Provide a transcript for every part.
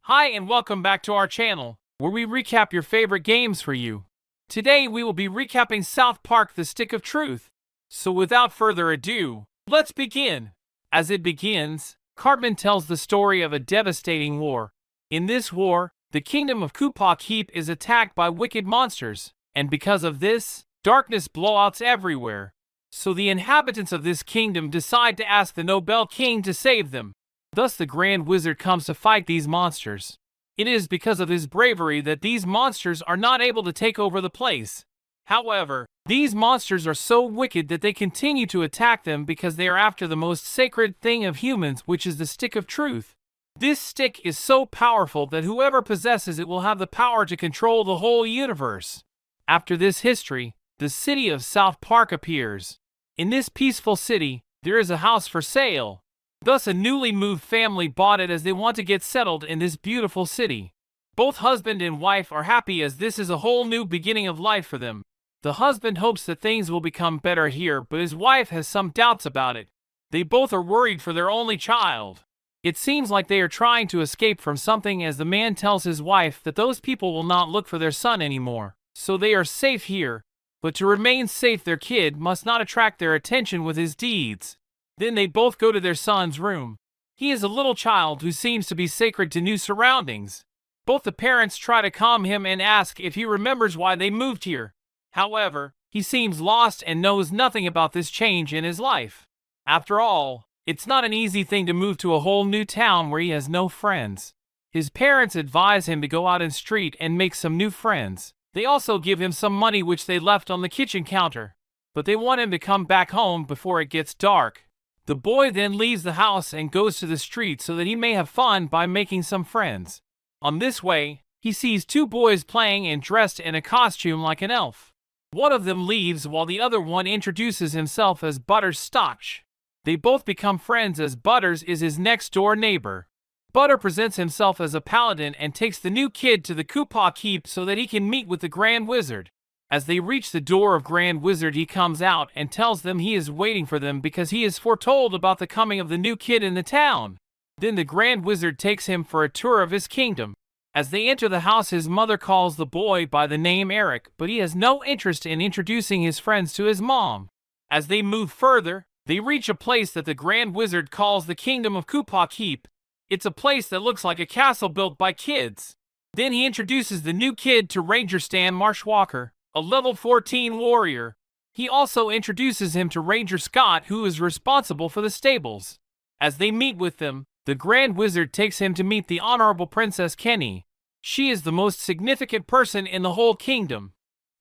Hi and welcome back to our channel, where we recap your favorite games for you. Today we will be recapping South Park: The Stick of Truth. So without further ado, let's begin. As it begins, Cartman tells the story of a devastating war. In this war, the kingdom of Koopa Keep is attacked by wicked monsters, and because of this, darkness blowouts everywhere. So the inhabitants of this kingdom decide to ask the Nobel King to save them. Thus the Grand Wizard comes to fight these monsters. It is because of his bravery that these monsters are not able to take over the place. However, these monsters are so wicked that they continue to attack them because they are after the most sacred thing of humans, which is the Stick of Truth. This stick is so powerful that whoever possesses it will have the power to control the whole universe. After this history, the city of South Park appears. In this peaceful city, there is a house for sale. Thus a newly moved family bought it as they want to get settled in this beautiful city. Both husband and wife are happy as this is a whole new beginning of life for them. The husband hopes that things will become better here, but his wife has some doubts about it. They both are worried for their only child. It seems like they are trying to escape from something as the man tells his wife that those people will not look for their son anymore, so they are safe here. But to remain safe, their kid must not attract their attention with his deeds. Then they both go to their son's room. He is a little child who seems to be sacred to new surroundings. Both the parents try to calm him and ask if he remembers why they moved here. However, he seems lost and knows nothing about this change in his life. After all, it's not an easy thing to move to a whole new town where he has no friends. His parents advise him to go out in the street and make some new friends. They also give him some money which they left on the kitchen counter. But they want him to come back home before it gets dark. The boy then leaves the house and goes to the street so that he may have fun by making some friends. On this way, he sees two boys playing and dressed in a costume like an elf. One of them leaves while the other one introduces himself as Butterscotch. They both become friends as Butters is his next door neighbor. Butter presents himself as a paladin and takes the new kid to the Koopa Keep so that he can meet with the Grand Wizard. As they reach the door of Grand Wizard, he comes out and tells them he is waiting for them because he is foretold about the coming of the new kid in the town. Then the Grand Wizard takes him for a tour of his kingdom. As they enter the house, his mother calls the boy by the name Eric, but he has no interest in introducing his friends to his mom. As they move further, they reach a place that the Grand Wizard calls the Kingdom of Koopa Keep. It's a place that looks like a castle built by kids. Then he introduces the new kid to Ranger Stan Marshwalker, a level 14 warrior. He also introduces him to Ranger Scott, who is responsible for the stables. As they meet with them, the Grand Wizard takes him to meet the Honorable Princess Kenny. She is the most significant person in the whole kingdom.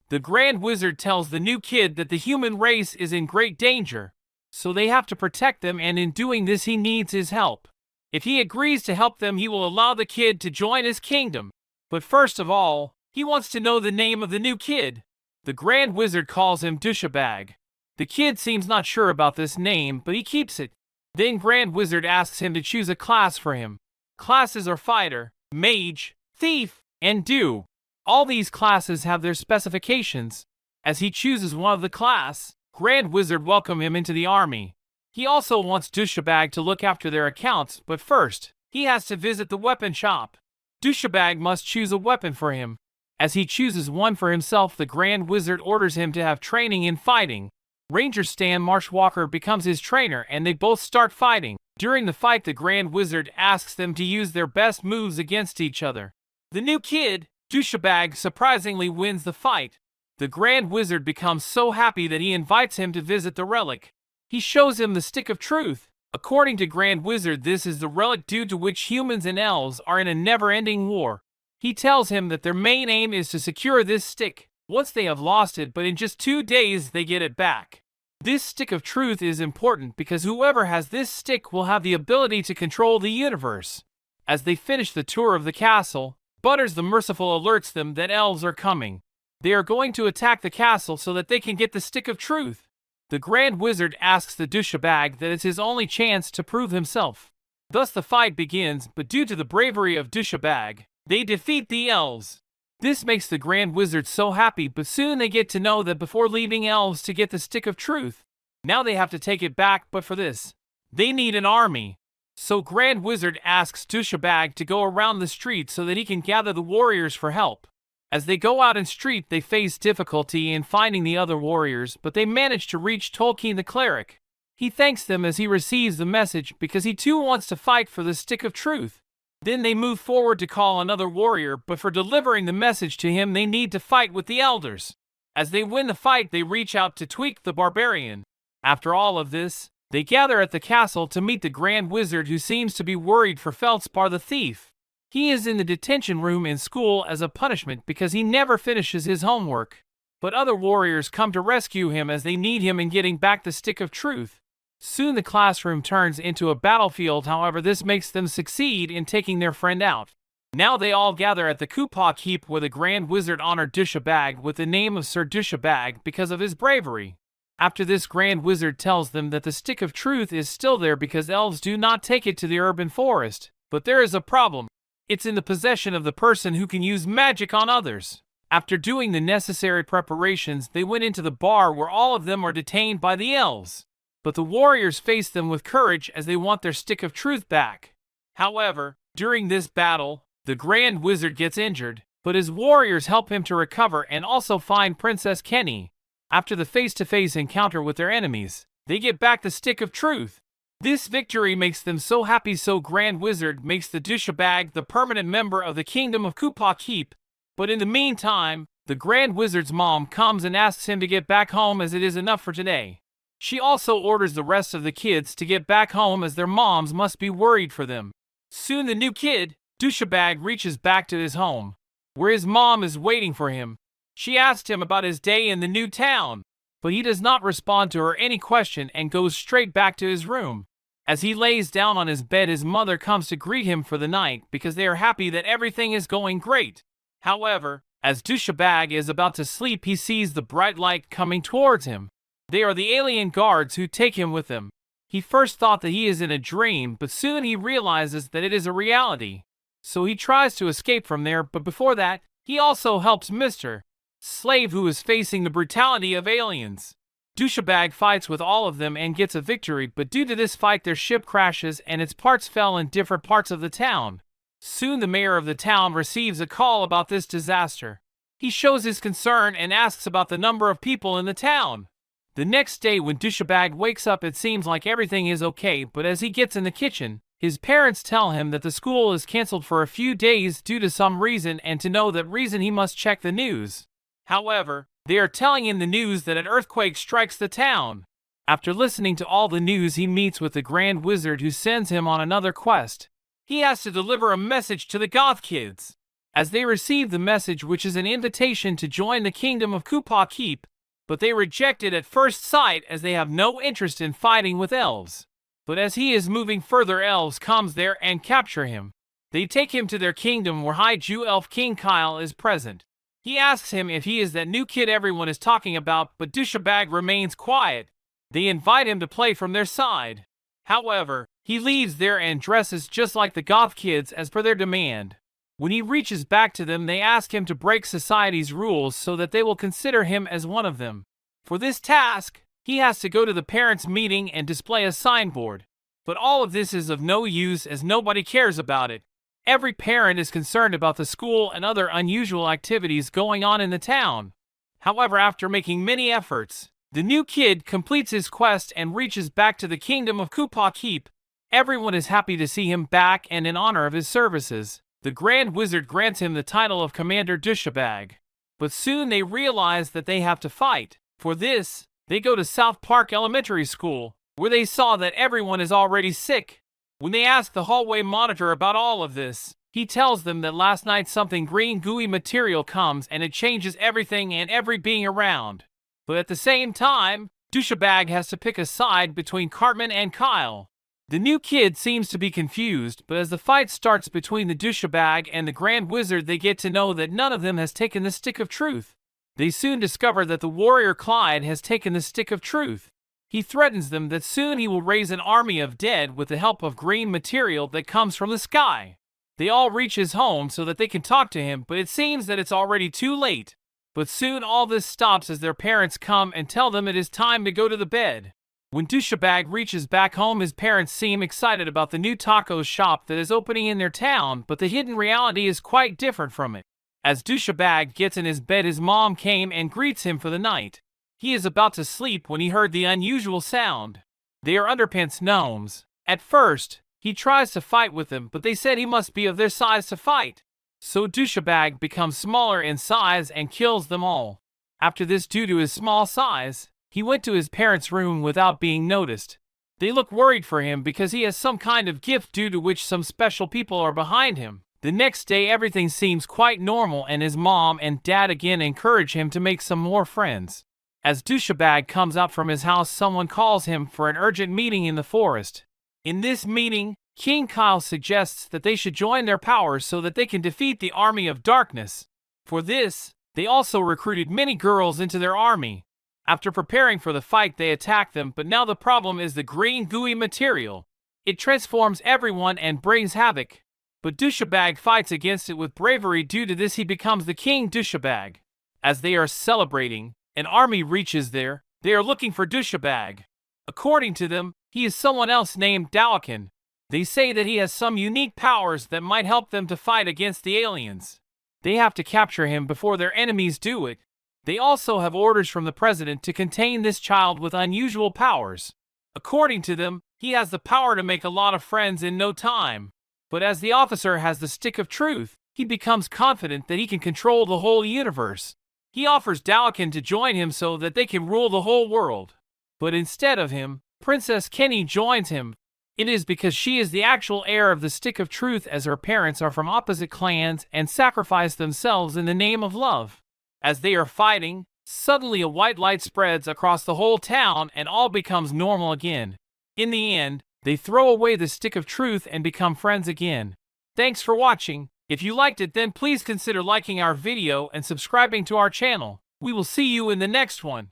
The Grand Wizard tells the new kid that the human race is in great danger, so they have to protect them, and in doing this he needs his help. If he agrees to help them, he will allow the kid to join his kingdom. But first of all, he wants to know the name of the new kid. The Grand Wizard calls him Douchebag. The kid seems not sure about this name, but he keeps it. Then Grand Wizard asks him to choose a class for him. Classes are Fighter, Mage, Thief, and Do. All these classes have their specifications. As he chooses one of the class, Grand Wizard welcomes him into the army. He also wants Douchebag to look after their accounts, but first, he has to visit the weapon shop. Douchebag must choose a weapon for him. As he chooses one for himself, the Grand Wizard orders him to have training in fighting. Ranger Stan Marshwalker becomes his trainer and they both start fighting. During the fight, the Grand Wizard asks them to use their best moves against each other. The new kid, Douchebag, surprisingly wins the fight. The Grand Wizard becomes so happy that he invites him to visit the relic. He shows him the Stick of Truth. According to Grand Wizard, this is the relic due to which humans and elves are in a never-ending war. He tells him that their main aim is to secure this stick once they have lost it, but in just 2 days they get it back. This Stick of Truth is important because whoever has this stick will have the ability to control the universe. As they finish the tour of the castle, Butters the Merciful alerts them that elves are coming. They are going to attack the castle so that they can get the Stick of Truth. The Grand Wizard asks the Douchebag that it's his only chance to prove himself. Thus the fight begins, but due to the bravery of Douchebag, they defeat the elves. This makes the Grand Wizard so happy, but soon they get to know that before leaving elves to get the Stick of Truth, now they have to take it back, but for this, they need an army. So Grand Wizard asks Douchebag to go around the street so that he can gather the warriors for help. As they go out in street, they face difficulty in finding the other warriors, but they manage to reach Tolkien the cleric. He thanks them as he receives the message because he too wants to fight for the Stick of Truth. Then they move forward to call another warrior, but for delivering the message to him they need to fight with the elders. As they win the fight, they reach out to Tweak the Barbarian. After all of this, they gather at the castle to meet the Grand Wizard, who seems to be worried for Feldspar the thief. He is in the detention room in school as a punishment because he never finishes his homework. But other warriors come to rescue him as they need him in getting back the Stick of Truth. Soon the classroom turns into a battlefield, however this makes them succeed in taking their friend out. Now they all gather at the Kupak Heap where the Grand Wizard honored Douchebag with the name of Sir Douchebag because of his bravery. After this, Grand Wizard tells them that the Stick of Truth is still there because elves do not take it to the urban forest. But there is a problem. It's in the possession of the person who can use magic on others. After doing the necessary preparations, they went into the bar where all of them are detained by the elves. But the warriors face them with courage as they want their Stick of Truth back. However, during this battle, the Grand Wizard gets injured, but his warriors help him to recover and also find Princess Kenny. After the face-to-face encounter with their enemies, they get back the Stick of Truth. This victory makes them so happy, so Grand Wizard makes the Douchebag the permanent member of the Kingdom of Kupak Heap. But in the meantime, the Grand Wizard's mom comes and asks him to get back home as it is enough for today. She also orders the rest of the kids to get back home as their moms must be worried for them. Soon the new kid, Douchebag, reaches back to his home, where his mom is waiting for him. She asks him about his day in the new town, but he does not respond to her any question and goes straight back to his room. As he lays down on his bed, his mother comes to greet him for the night because they are happy that everything is going great. However, as Douchebag is about to sleep, he sees the bright light coming towards him. They are the alien guards who take him with them. He first thought that he is in a dream, but soon he realizes that it is a reality. So he tries to escape from there, but before that, he also helps Mr. Slave, who is facing the brutality of aliens. Douchebag fights with all of them and gets a victory, but due to this fight their ship crashes and its parts fell in different parts of the town. Soon the mayor of the town receives a call about this disaster. He shows his concern and asks about the number of people in the town. The next day when Douchebag wakes up, it seems like everything is okay, but as he gets in the kitchen, his parents tell him that the school is cancelled for a few days due to some reason, and to know that reason he must check the news. However, they are telling him the news that an earthquake strikes the town. After listening to all the news, he meets with the Grand Wizard, who sends him on another quest. He has to deliver a message to the Goth kids. As they receive the message, which is an invitation to join the Kingdom of Kupak Heap, but they reject it at first sight as they have no interest in fighting with elves. But as he is moving further, elves comes there and capture him. They take him to their kingdom where High Jew Elf King Kyle is present. He asks him if he is that new kid everyone is talking about, but Douchebag remains quiet. They invite him to play from their side. However, he leaves there and dresses just like the Goth kids as per their demand. When he reaches back to them, they ask him to break society's rules so that they will consider him as one of them. For this task, he has to go to the parents' meeting and display a signboard. But all of this is of no use as nobody cares about it. Every parent is concerned about the school and other unusual activities going on in the town. However, after making many efforts, the new kid completes his quest and reaches back to the Kingdom of Kupak Heap. Everyone is happy to see him back, and in honor of his services, the Grand Wizard grants him the title of Commander Douchebag. But soon they realize that they have to fight. For this, they go to South Park Elementary School, where they saw that everyone is already sick. When they ask the hallway monitor about all of this, he tells them that last night something green gooey material comes and it changes everything and every being around. But at the same time, Douchebag has to pick a side between Cartman and Kyle. The new kid seems to be confused, but as the fight starts between the Douchebag and the Grand Wizard, they get to know that none of them has taken the Stick of Truth. They soon discover that the warrior Clyde has taken the Stick of Truth. He threatens them that soon he will raise an army of dead with the help of green material that comes from the sky. They all reach his home so that they can talk to him, but it seems that it's already too late. But soon all this stops as their parents come and tell them it is time to go to the bed. When Douchebag reaches back home, his parents seem excited about the new taco shop that is opening in their town, but the hidden reality is quite different from it. As Douchebag gets in his bed, his mom came and greets him for the night. He is about to sleep when he heard the unusual sound. They are underpants gnomes. At first, he tries to fight with them, but they said he must be of their size to fight. So Douchebag becomes smaller in size and kills them all. After this, due to his small size, he went to his parents' room without being noticed. They look worried for him because he has some kind of gift due to which some special people are behind him. The next day, everything seems quite normal, and his mom and dad again encourage him to make some more friends. As Douchebag comes out from his house, someone calls him for an urgent meeting in the forest. In this meeting, King Kyle suggests that they should join their powers so that they can defeat the army of darkness. For this, they also recruited many girls into their army. After preparing for the fight, they attack them, but now the problem is the green gooey material. It transforms everyone and brings havoc. But Douchebag fights against it with bravery. Due to this, he becomes the King Douchebag. As they are celebrating, an army reaches there. They are looking for Douchebag. According to them, he is someone else named Dalkin. They say that he has some unique powers that might help them to fight against the aliens. They have to capture him before their enemies do it. They also have orders from the president to contain this child with unusual powers. According to them, he has the power to make a lot of friends in no time. But as the officer has the stick of truth, he becomes confident that he can control the whole universe. He offers Dalkin to join him so that they can rule the whole world. But instead of him, Princess Kenny joins him. It is because she is the actual heir of the stick of truth, as her parents are from opposite clans and sacrifice themselves in the name of love. As they are fighting, suddenly a white light spreads across the whole town and all becomes normal again. In the end, they throw away the stick of truth and become friends again. Thanks for watching. If you liked it, then please consider liking our video and subscribing to our channel. We will see you in the next one.